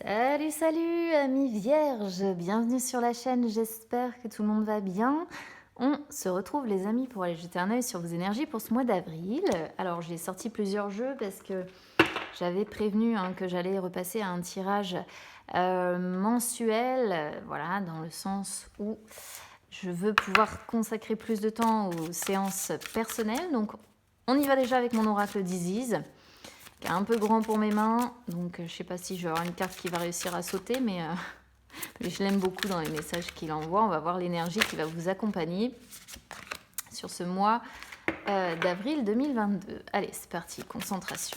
Salut, salut, amis vierges, bienvenue sur la chaîne, j'espère que tout le monde va bien. On se retrouve les amis pour aller jeter un œil sur vos énergies pour ce mois d'avril. Alors j'ai sorti plusieurs jeux parce que j'avais prévenu que j'allais repasser à un tirage mensuel, voilà, dans le sens où je veux pouvoir consacrer plus de temps aux séances personnelles. Donc on y va déjà avec mon oracle d'Isis, qui est un peu grand pour mes mains, donc je sais pas si je vais avoir une carte qui va réussir à sauter, mais je l'aime beaucoup dans les messages qu'il envoie. On va voir l'énergie qui va vous accompagner sur ce mois d'avril 2022. Allez, c'est parti, concentration.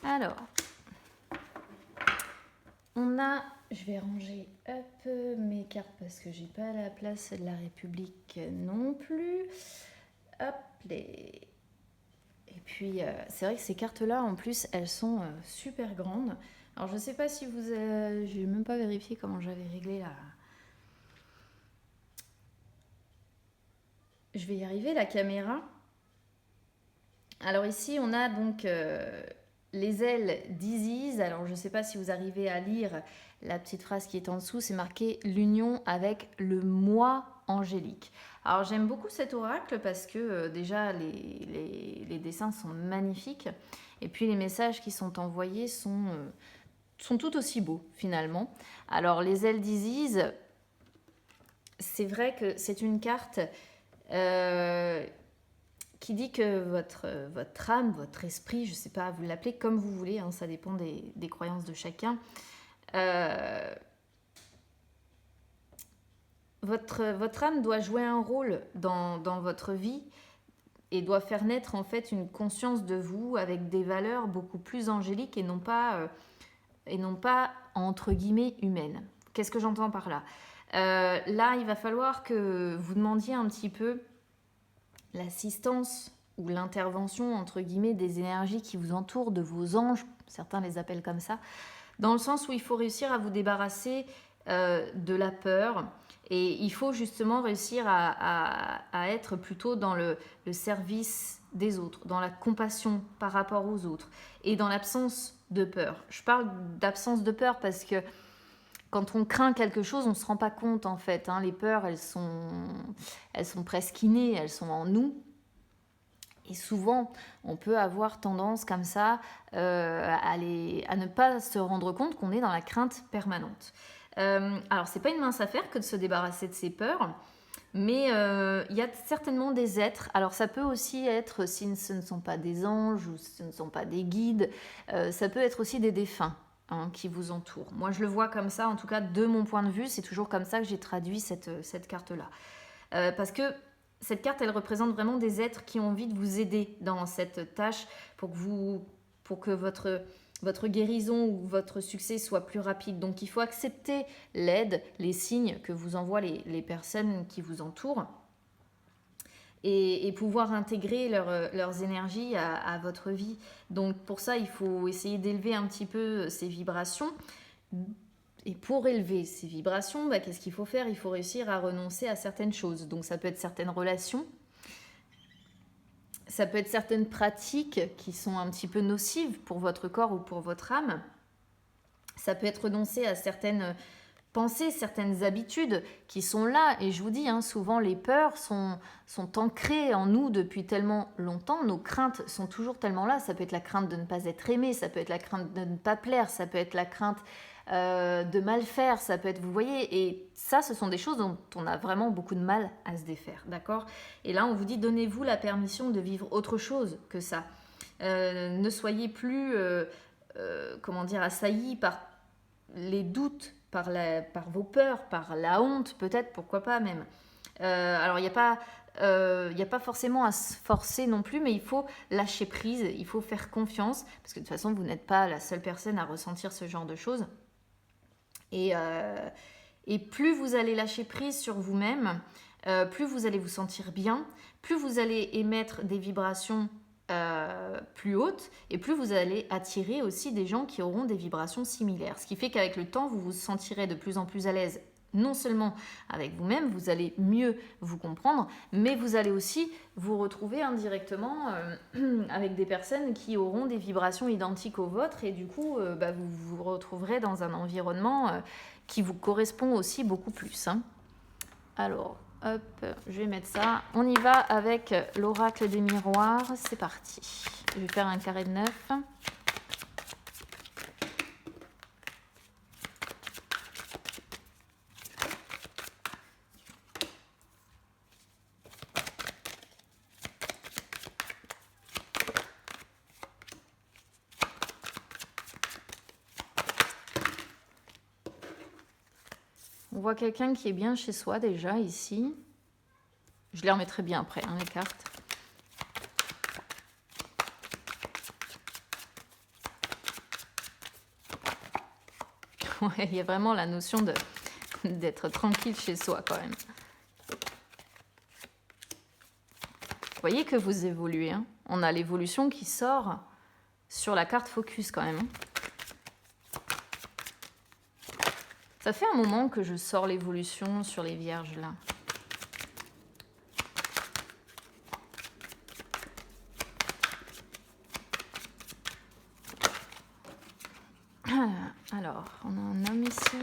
Alors, je vais ranger mes cartes parce que j'ai pas la place de la République non plus. Hop, les... Et puis, c'est vrai que ces cartes-là, en plus, elles sont super grandes. Alors, je sais pas si vous... j'ai même pas vérifié comment j'avais réglé la... Je vais y arriver, la caméra. Alors ici, on a donc les ailes d'Isis. Alors je ne sais pas si vous arrivez à lire la petite phrase qui est en dessous. C'est marqué l'union avec le moi angélique. Alors j'aime beaucoup cet oracle parce que déjà les dessins sont magnifiques. Et puis les messages qui sont envoyés sont tout aussi beaux finalement. Alors les ailes d'Isis, c'est vrai que c'est une carte... qui dit que votre âme, votre esprit, je ne sais pas, vous l'appelez comme vous voulez, ça dépend des croyances de chacun. Votre âme doit jouer un rôle dans votre vie et doit faire naître en fait une conscience de vous avec des valeurs beaucoup plus angéliques et non pas entre guillemets humaines. Qu'est-ce que j'entends par là ? Là, il va falloir que vous demandiez un petit peu l'assistance ou l'intervention, entre guillemets, des énergies qui vous entourent, de vos anges, certains les appellent comme ça, dans le sens où il faut réussir à vous débarrasser de la peur, et il faut justement réussir à être plutôt dans le service des autres, dans la compassion par rapport aux autres, et dans l'absence de peur. Je parle d'absence de peur parce que quand on craint quelque chose, on ne se rend pas compte en fait. Les peurs, elles sont presque innées, elles sont en nous. Et souvent, on peut avoir tendance comme ça à ne pas se rendre compte qu'on est dans la crainte permanente. Alors, c'est pas une mince affaire que de se débarrasser de ces peurs, mais il y a certainement des êtres. Alors, ça peut aussi être, si ce ne sont pas des anges ou ce ne sont pas des guides, ça peut être aussi des défunts. Qui vous entourent. Moi, je le vois comme ça, en tout cas, de mon point de vue, c'est toujours comme ça que j'ai traduit cette carte-là. Parce que cette carte, elle représente vraiment des êtres qui ont envie de vous aider dans cette tâche pour que votre guérison ou votre succès soit plus rapide. Donc, il faut accepter l'aide, les signes que vous envoient les personnes qui vous entourent et pouvoir intégrer leurs énergies à votre vie. Donc pour ça, il faut essayer d'élever un petit peu ces vibrations. Et pour élever ces vibrations, qu'est-ce qu'il faut faire ? Il faut réussir à renoncer à certaines choses. Donc ça peut être certaines relations, ça peut être certaines pratiques qui sont un petit peu nocives pour votre corps ou pour votre âme. Ça peut être renoncer à certaines pensées, certaines habitudes qui sont là. Et je vous dis, souvent les peurs sont ancrées en nous depuis tellement longtemps. Nos craintes sont toujours tellement là. Ça peut être la crainte de ne pas être aimé, ça peut être la crainte de ne pas plaire, ça peut être la crainte de mal faire, ça peut être, vous voyez, et ça, ce sont des choses dont on a vraiment beaucoup de mal à se défaire, d'accord ? Et là, on vous dit, donnez-vous la permission de vivre autre chose que ça. Ne soyez plus, assaillis par les doutes, par vos peurs, par la honte, peut-être, pourquoi pas même. Alors, il n'y a pas forcément à se forcer non plus, mais il faut lâcher prise, il faut faire confiance, parce que de toute façon, vous n'êtes pas la seule personne à ressentir ce genre de choses. Et plus vous allez lâcher prise sur vous-même, plus vous allez vous sentir bien, plus vous allez émettre des vibrations plus hautes et plus vous allez attirer aussi des gens qui auront des vibrations similaires. Ce qui fait qu'avec le temps, vous vous sentirez de plus en plus à l'aise, non seulement avec vous-même, vous allez mieux vous comprendre, mais vous allez aussi vous retrouver indirectement avec des personnes qui auront des vibrations identiques aux vôtres et du coup, vous vous retrouverez dans un environnement qui vous correspond aussi beaucoup plus. Alors, hop, je vais mettre ça. On y va avec l'oracle des miroirs. C'est parti. Je vais faire un carré de 9. On voit quelqu'un qui est bien chez soi déjà ici. Je les remettrai bien après, les cartes. Ouais, il y a vraiment la notion d'être tranquille chez soi quand même. Vous voyez que vous évoluez. On a l'évolution qui sort sur la carte focus quand même. Ça fait un moment que je sors l'évolution sur les vierges là. Alors, on a un homme ici.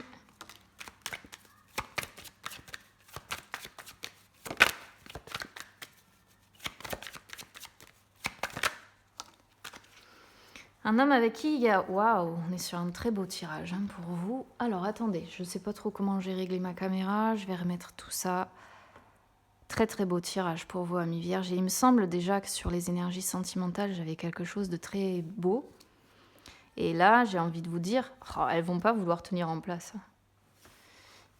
Un homme avec qui il y a... Waouh, on est sur un très beau tirage pour vous. Alors, attendez, je ne sais pas trop comment j'ai réglé ma caméra. Je vais remettre tout ça. Très, très beau tirage pour vous, amis vierges. Et il me semble déjà que sur les énergies sentimentales, j'avais quelque chose de très beau. Et là, j'ai envie de vous dire, elles vont pas vouloir tenir en place.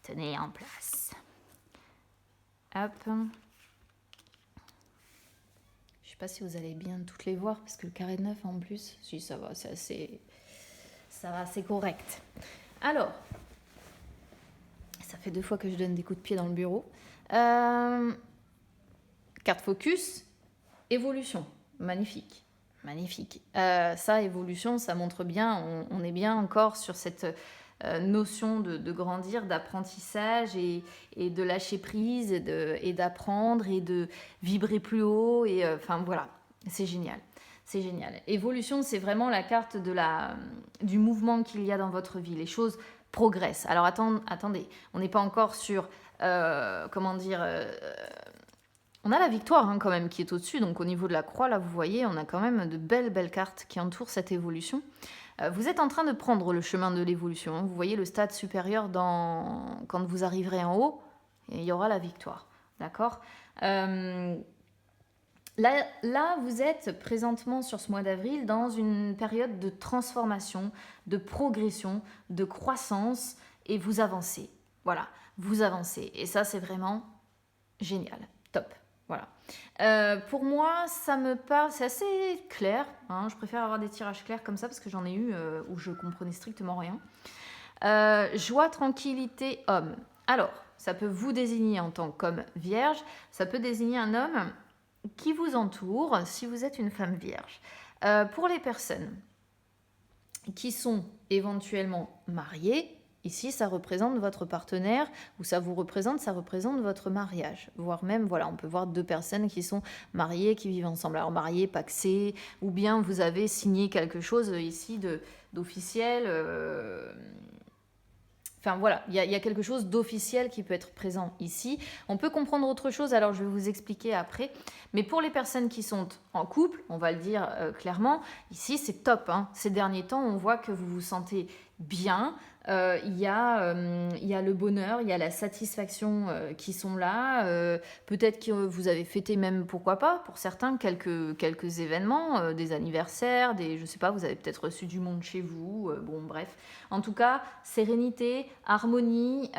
Tenez en place. Hop. Je sais pas si vous allez bien toutes les voir, parce que le carré de 9 en plus, si ça va, c'est correct. Alors, ça fait 2 fois que je donne des coups de pied dans le bureau. Carte focus, évolution, magnifique. Magnifique. Ça, évolution, ça montre bien, on est bien encore sur cette notion de grandir, d'apprentissage et de lâcher prise et d'apprendre et de vibrer plus haut. Et enfin voilà, c'est génial. C'est génial. Évolution, c'est vraiment la carte du mouvement qu'il y a dans votre vie. Les choses progressent. Alors attendez, on n'est pas encore sur, on a la victoire quand même qui est au-dessus, donc au niveau de la croix, là vous voyez, on a quand même de belles cartes qui entourent cette évolution. Vous êtes en train de prendre le chemin de l'évolution, vous voyez le stade supérieur quand vous arriverez en haut, et il y aura la victoire, d'accord. Là, vous êtes présentement sur ce mois d'avril dans une période de transformation, de progression, de croissance, et vous avancez, voilà, vous avancez, et ça c'est vraiment génial, top. Voilà. Pour moi, ça me parle, c'est assez clair. Je préfère avoir des tirages clairs comme ça parce que j'en ai eu où je comprenais strictement rien. Joie, tranquillité, homme. Alors, ça peut vous désigner en tant qu'homme vierge. Ça peut désigner un homme qui vous entoure si vous êtes une femme vierge. Pour les personnes qui sont éventuellement mariées, ici, ça représente votre partenaire ou ça représente votre mariage. Voire même, voilà, on peut voir 2 personnes qui sont mariées, qui vivent ensemble. Alors, mariées, pacsées, ou bien vous avez signé quelque chose ici d'officiel. Enfin, voilà, il y a quelque chose d'officiel qui peut être présent ici. On peut comprendre autre chose, alors je vais vous expliquer après. Mais pour les personnes qui sont en couple, on va le dire clairement, ici, c'est top. Ces derniers temps, on voit que vous vous sentez bien. Il y a le bonheur, il y a la satisfaction qui sont là. Peut-être que vous avez fêté même, pourquoi pas, pour certains, quelques événements, des anniversaires, je sais pas, vous avez peut-être reçu du monde chez vous. Bon, bref. En tout cas, sérénité, harmonie,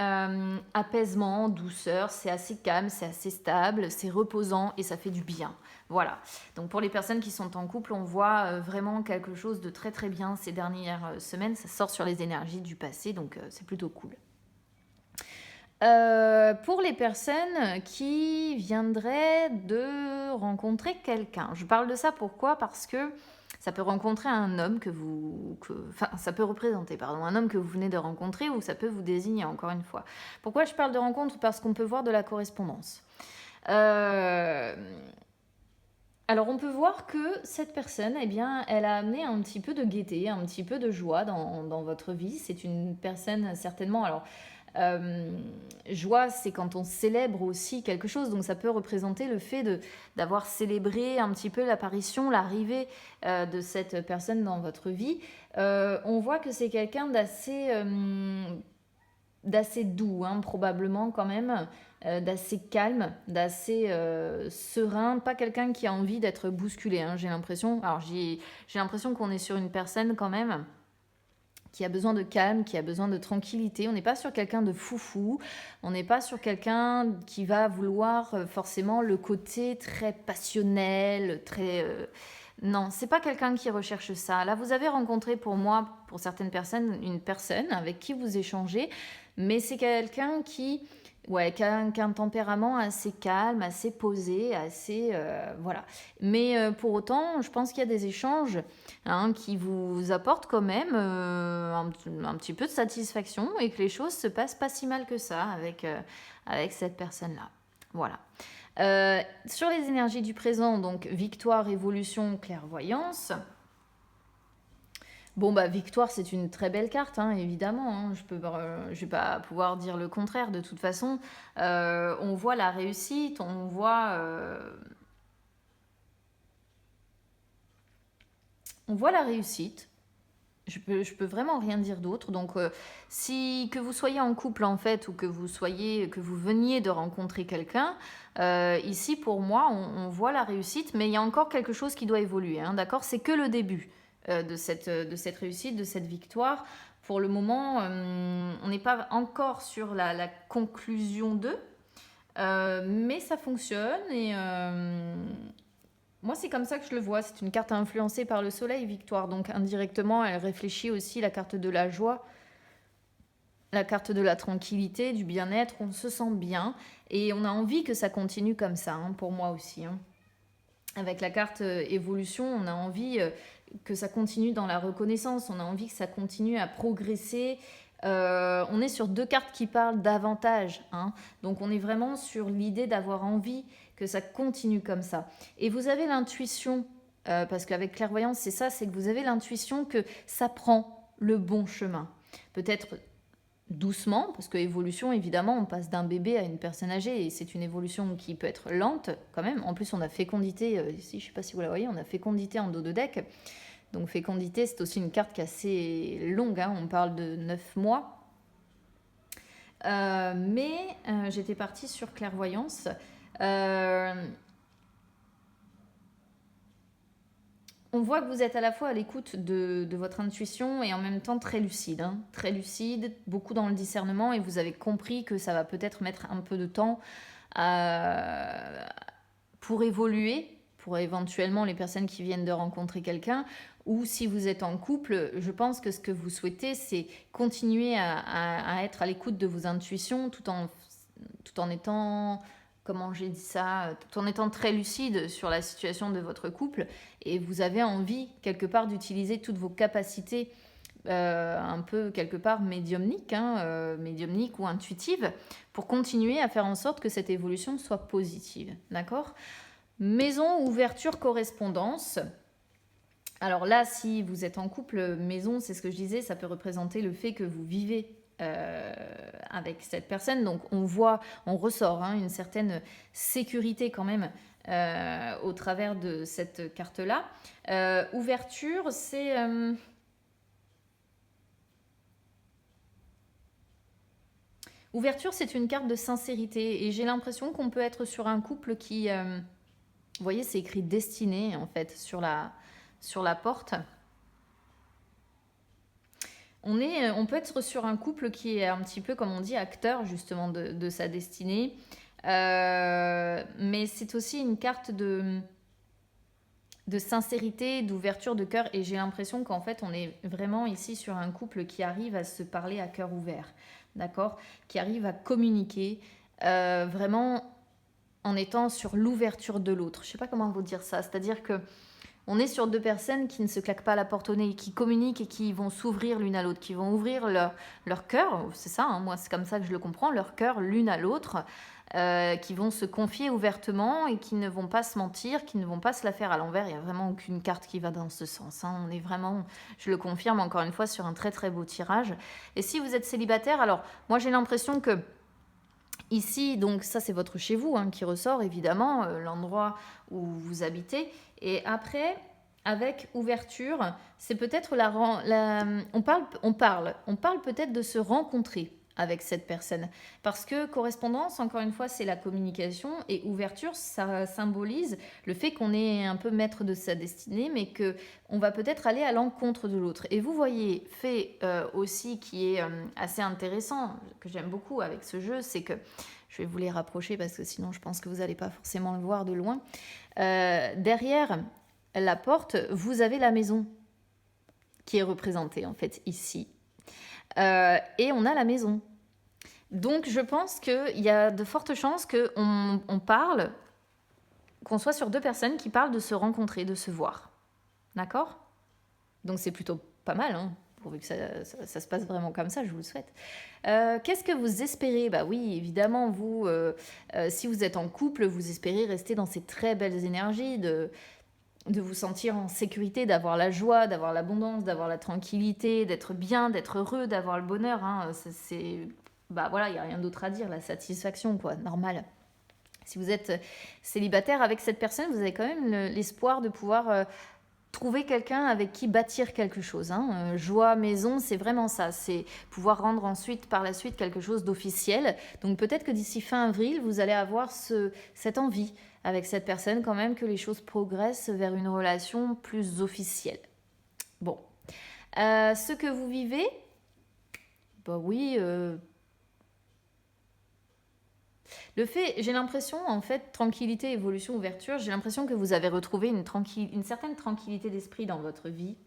apaisement, douceur, c'est assez calme, c'est assez stable, c'est reposant et ça fait du bien. Voilà. Donc pour les personnes qui sont en couple, on voit vraiment quelque chose de très très bien ces dernières semaines. Ça sort sur les énergies du passé, donc c'est plutôt cool. Pour les personnes qui viendraient de rencontrer quelqu'un. Je parle de ça pourquoi? Parce que ça peut rencontrer un homme enfin, ça peut représenter, pardon, un homme que vous venez de rencontrer ou ça peut vous désigner, encore une fois. Pourquoi je parle de rencontre? Parce qu'on peut voir de la correspondance. Alors, on peut voir que cette personne, eh bien, elle a amené un petit peu de gaieté, un petit peu de joie dans votre vie. C'est une personne certainement... Alors, joie, c'est quand on célèbre aussi quelque chose, donc ça peut représenter le fait d'avoir célébré un petit peu l'apparition, l'arrivée de cette personne dans votre vie. On voit que c'est quelqu'un d'assez doux, hein, probablement quand même, d'assez calme, d'assez serein, pas quelqu'un qui a envie d'être bousculé, hein, j'ai l'impression. Alors j'ai l'impression qu'on est sur une personne quand même qui a besoin de calme, qui a besoin de tranquillité. On n'est pas sur quelqu'un de foufou, on n'est pas sur quelqu'un qui va vouloir forcément le côté très passionnel, très... Non, c'est pas quelqu'un qui recherche ça. Là, vous avez rencontré pour moi, pour certaines personnes, une personne avec qui vous échangez, mais c'est quelqu'un qui... Ouais, qui a un tempérament assez calme, assez posé, assez... voilà. Mais pour autant, je pense qu'il y a des échanges, hein, qui vous apportent quand même un petit peu de satisfaction et que les choses se passent pas si mal que ça avec cette personne-là. Voilà. Sur les énergies du présent, donc victoire, évolution, clairvoyance. Bon, bah, victoire, c'est une très belle carte, hein, évidemment. Hein. Je vais pas pouvoir dire le contraire de toute façon. On voit la réussite, on voit la réussite. Je peux vraiment rien dire d'autre. Donc, si que vous soyez en couple en fait ou que vous veniez de rencontrer quelqu'un, ici pour moi, on voit la réussite, mais il y a encore quelque chose qui doit évoluer. Hein, d'accord? C'est que le début de cette réussite, de cette victoire. Pour le moment, on n'est pas encore sur la conclusion d'eux, mais ça fonctionne et moi, c'est comme ça que je le vois. C'est une carte influencée par le soleil, victoire. Donc, indirectement, elle réfléchit aussi la carte de la joie, la carte de la tranquillité, du bien-être. On se sent bien et on a envie que ça continue comme ça, hein, pour moi aussi. Hein. Avec la carte évolution, on a envie que ça continue dans la reconnaissance. On a envie que ça continue à progresser. On est sur deux cartes qui parlent davantage. Hein. Donc, on est vraiment sur l'idée d'avoir envie que ça continue comme ça. Et vous avez l'intuition, parce qu'avec clairvoyance, c'est ça, c'est que vous avez l'intuition que ça prend le bon chemin. Peut-être doucement, parce que évolution, évidemment, on passe d'un bébé à une personne âgée, et c'est une évolution qui peut être lente quand même. En plus, on a fécondité, ici, je ne sais pas si vous la voyez, on a fécondité en dos de deck. Donc fécondité, c'est aussi une carte qui est assez longue, hein, on parle de 9 mois. Mais j'étais partie sur clairvoyance. On voit que vous êtes à la fois à l'écoute de votre intuition et en même temps très lucide. Hein, très lucide, beaucoup dans le discernement et vous avez compris que ça va peut-être mettre un peu de temps pour évoluer, pour éventuellement les personnes qui viennent de rencontrer quelqu'un, ou si vous êtes en couple, je pense que ce que vous souhaitez, c'est continuer à être à l'écoute de vos intuitions tout en étant... Comment j'ai dit ça, tout en étant très lucide sur la situation de votre couple, et vous avez envie quelque part d'utiliser toutes vos capacités un peu quelque part médiumniques, hein, médiumniques ou intuitives, pour continuer à faire en sorte que cette évolution soit positive. D'accord ? Maison, ouverture, correspondance. Alors là, si vous êtes en couple, maison, c'est ce que je disais, ça peut représenter le fait que vous vivez avec cette personne. Donc on ressort une certaine sécurité quand même au travers de cette carte-là. Ouverture, c'est... Ouverture, c'est une carte de sincérité et j'ai l'impression qu'on peut être sur un couple qui... vous voyez, c'est écrit destinée en fait sur la porte. On peut être sur un couple qui est un petit peu, comme on dit, acteur justement de sa destinée. Mais c'est aussi une carte de sincérité, d'ouverture de cœur. Et j'ai l'impression qu'en fait, on est vraiment ici sur un couple qui arrive à se parler à cœur ouvert. d'accord, qui arrive à communiquer vraiment en étant sur l'ouverture de l'autre. Je ne sais pas comment vous dire ça, c'est-à-dire que on est sur deux personnes qui ne se claquent pas la porte au nez, qui communiquent et qui vont s'ouvrir l'une à l'autre, qui vont ouvrir leur cœur, c'est ça, hein, moi c'est comme ça que je le comprends, leur cœur l'une à l'autre, qui vont se confier ouvertement et qui ne vont pas se mentir, qui ne vont pas se la faire à l'envers. Il n'y a vraiment aucune carte qui va dans ce sens, hein. On est vraiment, je le confirme encore une fois, sur un très très beau tirage. Et si vous êtes célibataire, alors moi j'ai l'impression que ici, donc ça c'est votre chez vous, hein, qui ressort évidemment, l'endroit où vous habitez. Et après, avec ouverture, c'est peut-être on parle peut-être de se rencontrer avec cette personne. Parce que correspondance, encore une fois, c'est la communication, et ouverture, ça symbolise le fait qu'on est un peu maître de sa destinée, mais que on va peut-être aller à l'encontre de l'autre. Et vous voyez, fait aussi qui est assez intéressant, que j'aime beaucoup avec ce jeu, c'est que je vais vous les rapprocher parce que sinon je pense que vous n'allez pas forcément le voir de loin. Derrière la porte, vous avez la maison qui est représentée en fait ici. Et on a la maison. Donc je pense qu'il y a de fortes chances qu'on parle, qu'on soit sur deux personnes qui parlent de se rencontrer, de se voir. D'accord? Donc c'est plutôt pas mal, hein, pourvu que ça se passe vraiment comme ça, je vous le souhaite. Qu'est-ce que vous espérez? Bah oui, évidemment, vous, si vous êtes en couple, vous espérez rester dans ces très belles énergies, de vous sentir en sécurité, d'avoir la joie, d'avoir l'abondance, d'avoir la tranquillité, d'être bien, d'être heureux, d'avoir le bonheur. Hein. Bah voilà, il n'y a rien d'autre à dire, la satisfaction, quoi, normal. Si vous êtes célibataire avec cette personne, vous avez quand même l'espoir de pouvoir trouver quelqu'un avec qui bâtir quelque chose. Hein. Joie, maison, c'est vraiment ça. C'est pouvoir rendre ensuite, par la suite, quelque chose d'officiel. Donc peut-être que d'ici fin avril, vous allez avoir cette envie avec cette personne quand même que les choses progressent vers une relation plus officielle. Bon. Ce que vous vivez, bah oui... Le fait, j'ai l'impression, en fait, tranquillité, évolution, ouverture, j'ai l'impression que vous avez retrouvé une certaine tranquillité d'esprit dans votre vie,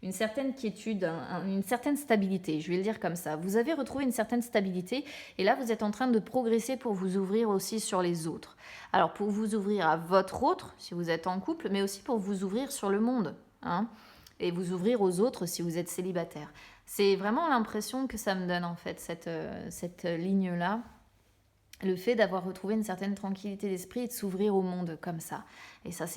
une certaine quiétude, une certaine stabilité, je vais le dire comme ça. Vous avez retrouvé une certaine stabilité et là, vous êtes en train de progresser pour vous ouvrir aussi sur les autres. Alors, pour vous ouvrir à votre autre, si vous êtes en couple, mais aussi pour vous ouvrir sur le monde, hein, et vous ouvrir aux autres si vous êtes célibataire. C'est vraiment l'impression que ça me donne, en fait, cette ligne-là. Le fait d'avoir retrouvé une certaine tranquillité d'esprit et de s'ouvrir au monde comme ça. Et ça,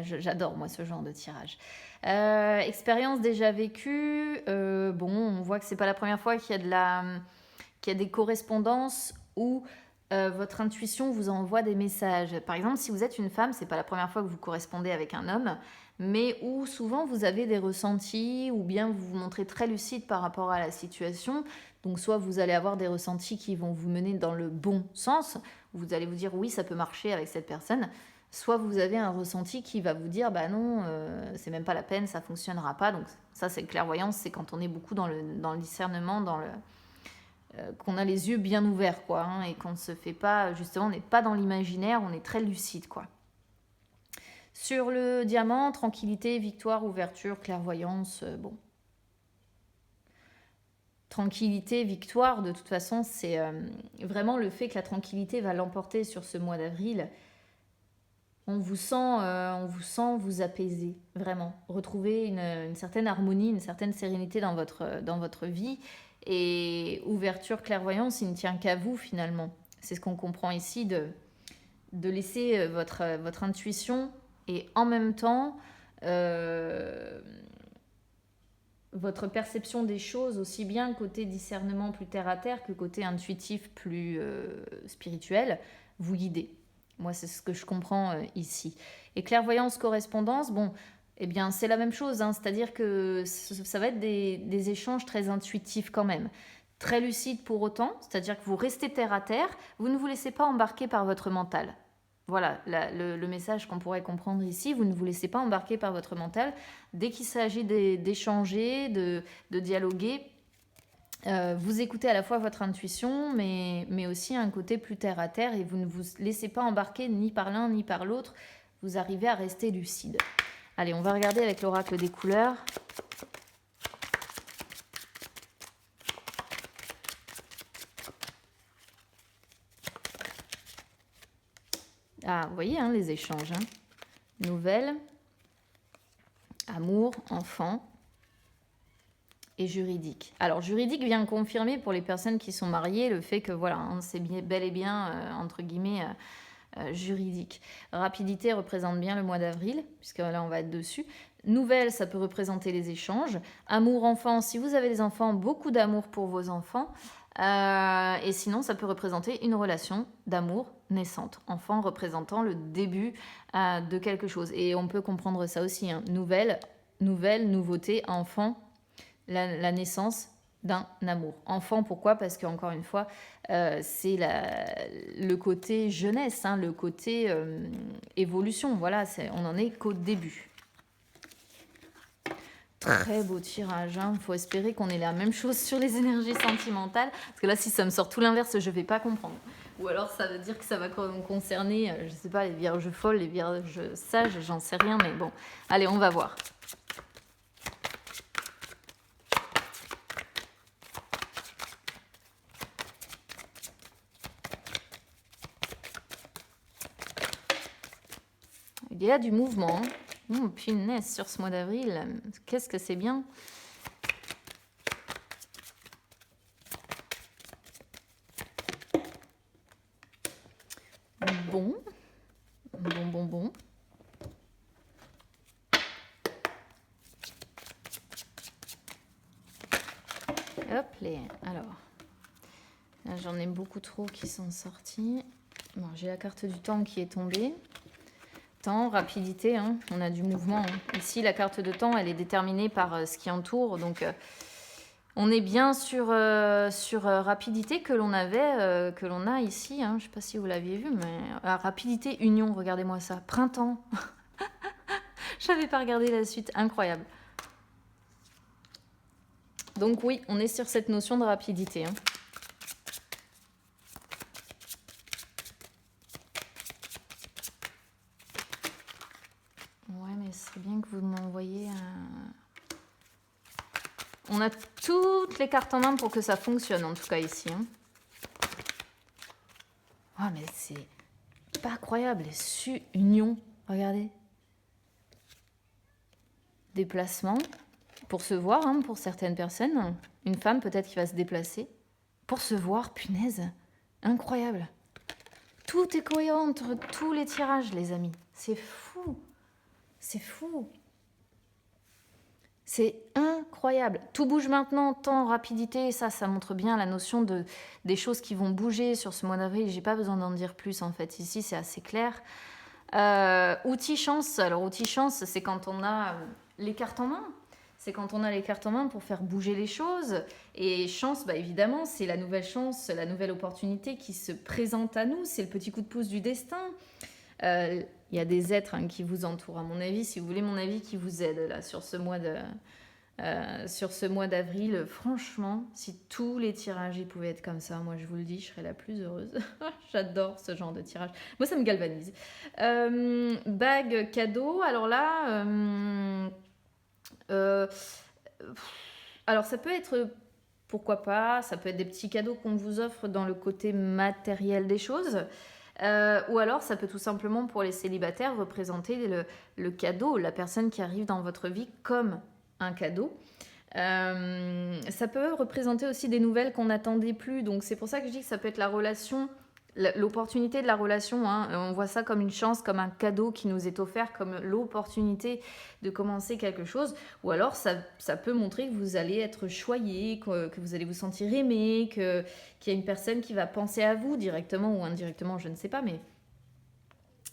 j'adore, moi, ce genre de tirage. Expérience déjà vécue. Bon, on voit que c'est pas la première fois qu'il y a des correspondances où votre intuition vous envoie des messages. Par exemple, si vous êtes une femme, c'est pas la première fois que vous correspondez avec un homme, mais où souvent vous avez des ressentis ou bien vous vous montrez très lucide par rapport à la situation. Donc soit vous allez avoir des ressentis qui vont vous mener dans le bon sens, vous allez vous dire oui, ça peut marcher avec cette personne, soit vous avez un ressenti qui va vous dire bah non, c'est même pas la peine, ça fonctionnera pas. Donc ça, c'est clairvoyance, c'est quand on est beaucoup dans le discernement, qu'on a les yeux bien ouverts, quoi, hein, et qu'on ne se fait pas, justement, on n'est pas dans l'imaginaire, on est très lucide, quoi. Sur le diamant, tranquillité, victoire, ouverture, clairvoyance, bon. Tranquillité, victoire, de toute façon, c'est vraiment le fait que la tranquillité va l'emporter sur ce mois d'avril. On vous sent vous apaiser, vraiment. Retrouver une certaine harmonie, une certaine sérénité dans votre vie. Et ouverture, clairvoyance, il ne tient qu'à vous, finalement. C'est ce qu'on comprend ici, de laisser votre intuition et en même temps... votre perception des choses, aussi bien côté discernement plus terre à terre que côté intuitif plus spirituel, vous guider. Moi, c'est ce que je comprends ici. Et clairvoyance, correspondance, bon, eh bien, c'est la même chose, hein, c'est-à-dire que ça va être des échanges très intuitifs quand même. Très lucides pour autant, c'est-à-dire que vous restez terre à terre, vous ne vous laissez pas embarquer par votre mental. Voilà le message qu'on pourrait comprendre ici. Vous ne vous laissez pas embarquer par votre mental. Dès qu'il s'agit d'échanger, de dialoguer, vous écoutez à la fois votre intuition, mais aussi un côté plus terre à terre, et vous ne vous laissez pas embarquer ni par l'un ni par l'autre. Vous arrivez à rester lucide. Allez, on va regarder avec l'oracle des couleurs. Ah, vous voyez, hein, les échanges. Hein. Nouvelle, amour, enfant et juridique. Alors, juridique vient confirmer pour les personnes qui sont mariées le fait que, voilà, hein, c'est bel et bien, entre guillemets, juridique. Rapidité représente bien le mois d'avril, puisque là, on va être dessus. Nouvelle, ça peut représenter les échanges. Amour, enfant, si vous avez des enfants, beaucoup d'amour pour vos enfants. Et sinon, ça peut représenter une relation d'amour naissante. Enfant représentant le début de quelque chose. Et on peut comprendre ça aussi. Hein. Nouvelle, nouveauté, enfant, la naissance d'un amour. Enfant, pourquoi? Parce qu'encore une fois, c'est le côté jeunesse, hein, le côté évolution. Voilà, on n'en est qu'au début. Très beau tirage. Il faut espérer qu'on ait la même chose sur les énergies sentimentales. Parce que là, si ça me sort tout l'inverse, je ne vais pas comprendre. Ou alors, ça veut dire que ça va concerner, je ne sais pas, les vierges folles, les vierges sages, j'en sais rien. Mais bon, allez, on va voir. Il y a du mouvement. Punaise, sur ce mois d'avril, qu'est-ce que c'est bien. Bon. Hop, alors, là, j'en ai beaucoup trop qui sont sortis. Bon, j'ai la carte du temps qui est tombée. Temps, rapidité, hein, on a du mouvement. Hein. Ici, la carte de temps, elle est déterminée par ce qui entoure. Donc, on est bien sur rapidité que l'on a ici. Hein. Je ne sais pas si vous l'aviez vu, mais rapidité, union, regardez-moi ça. Printemps. Je n'avais pas regardé la suite, incroyable. Donc oui, on est sur cette notion de rapidité. Hein. Ouais, mais ce serait bien que vous m'envoyiez On a toutes les cartes en main pour que ça fonctionne, en tout cas ici. Hein. Oh, mais c'est pas incroyable. Les union, regardez. Déplacement. Pour se voir, hein, pour certaines personnes. Une femme peut-être qui va se déplacer. Pour se voir, punaise. Incroyable. Tout est cohérent entre tous les tirages, les amis. C'est fou. C'est fou. C'est incroyable. Tout bouge maintenant, temps, rapidité. Ça montre bien la notion des choses qui vont bouger sur ce mois d'avril. J'ai pas besoin d'en dire plus, en fait. Ici, c'est assez clair. Outil chance. Alors, outil chance, c'est quand on a les cartes en main. C'est quand on a les cartes en main pour faire bouger les choses. Et chance, bah, évidemment, c'est la nouvelle chance, la nouvelle opportunité qui se présente à nous. C'est le petit coup de pouce du destin. Il y a des êtres qui vous entourent, à mon avis. Si vous voulez mon avis, qui vous aident là, sur ce mois d'avril. Franchement, si tous les tirages ils pouvaient être comme ça, moi je vous le dis, je serais la plus heureuse. J'adore ce genre de tirage. Moi, ça me galvanise. Bague cadeau. Alors là... alors ça peut être, pourquoi pas, ça peut être des petits cadeaux qu'on vous offre dans le côté matériel des choses, ou alors ça peut tout simplement pour les célibataires représenter le cadeau, la personne qui arrive dans votre vie comme un cadeau. Ça peut représenter aussi des nouvelles qu'on n'attendait plus, donc c'est pour ça que je dis que ça peut être la relation, l'opportunité de la relation, hein. On voit ça comme une chance, comme un cadeau qui nous est offert, comme l'opportunité de commencer quelque chose, ou alors ça peut montrer que vous allez être choyé, que vous allez vous sentir aimé, qu'il y a une personne qui va penser à vous directement ou indirectement, je ne sais pas, mais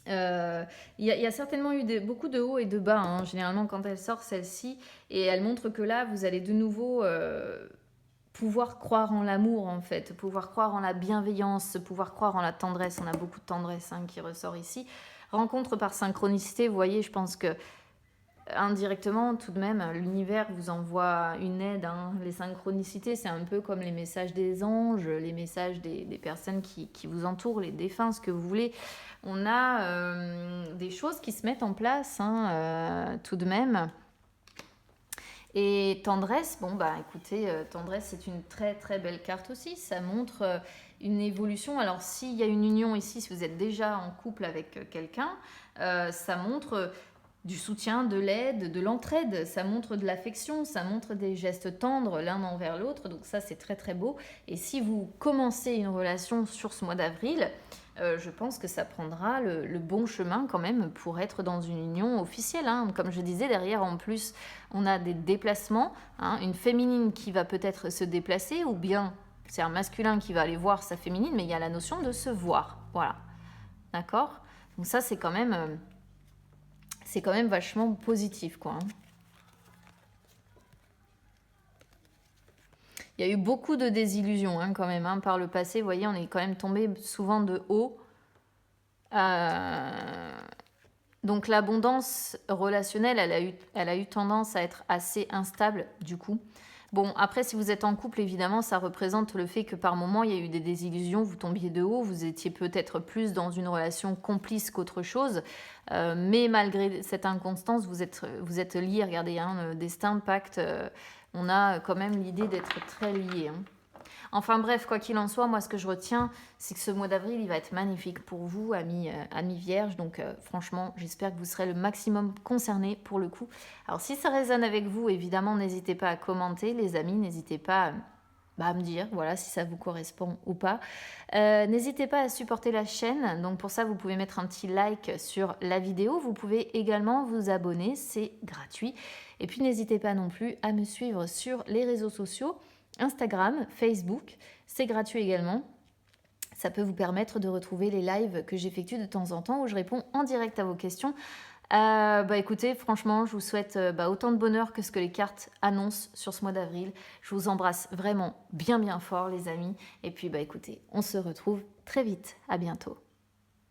il y a certainement eu beaucoup de hauts et de bas, hein, généralement quand elle sort celle-ci, et elle montre que là vous allez de nouveau pouvoir croire en l'amour, en fait, pouvoir croire en la bienveillance, pouvoir croire en la tendresse. On a beaucoup de tendresse qui ressort ici. Rencontre par synchronicité, vous voyez, je pense que indirectement, tout de même, l'univers vous envoie une aide. Hein. Les synchronicités, c'est un peu comme les messages des anges, les messages des personnes qui vous entourent, les défunts, ce que vous voulez. On a des choses qui se mettent en place, tout de même. Et tendresse, bon bah écoutez, tendresse c'est une très très belle carte aussi. Ça montre une évolution. Alors s'il y a une union ici, si vous êtes déjà en couple avec quelqu'un, ça montre du soutien, de l'aide, de l'entraide. Ça montre de l'affection, ça montre des gestes tendres l'un envers l'autre. Donc ça c'est très très beau. Et si vous commencez une relation sur ce mois d'avril, je pense que ça prendra le bon chemin quand même pour être dans une union officielle. Hein. Comme je disais, derrière en plus, on a des déplacements, hein, une féminine qui va peut-être se déplacer, ou bien c'est un masculin qui va aller voir sa féminine, mais il y a la notion de se voir. Voilà. D'accord? Donc ça, c'est quand même vachement positif, quoi. Hein. Il y a eu beaucoup de désillusions hein, quand même hein, par le passé. Vous voyez, on est quand même tombé souvent de haut. Donc l'abondance relationnelle, elle a eu tendance à être assez instable du coup. Bon, après, si vous êtes en couple, évidemment, ça représente le fait que par moment, il y a eu des désillusions, vous tombiez de haut, vous étiez peut-être plus dans une relation complice qu'autre chose. Mais malgré cette inconstance, vous êtes liés. Regardez, hein, destin, pacte, on a quand même l'idée d'être très liés. Hein. Enfin bref, quoi qu'il en soit, moi ce que je retiens, c'est que ce mois d'avril, il va être magnifique pour vous, amis vierges. Donc franchement, j'espère que vous serez le maximum concernés pour le coup. Alors si ça résonne avec vous, évidemment, n'hésitez pas à commenter, les amis. N'hésitez pas à me dire voilà, si ça vous correspond ou pas. N'hésitez pas à supporter la chaîne. Donc pour ça, vous pouvez mettre un petit like sur la vidéo. Vous pouvez également vous abonner, c'est gratuit. Et puis n'hésitez pas non plus à me suivre sur les réseaux sociaux. Instagram, Facebook, c'est gratuit également. Ça peut vous permettre de retrouver les lives que j'effectue de temps en temps où je réponds en direct à vos questions. Écoutez, franchement, je vous souhaite autant de bonheur que ce que les cartes annoncent sur ce mois d'avril. Je vous embrasse vraiment bien bien fort les amis. Et puis écoutez, on se retrouve très vite. À bientôt.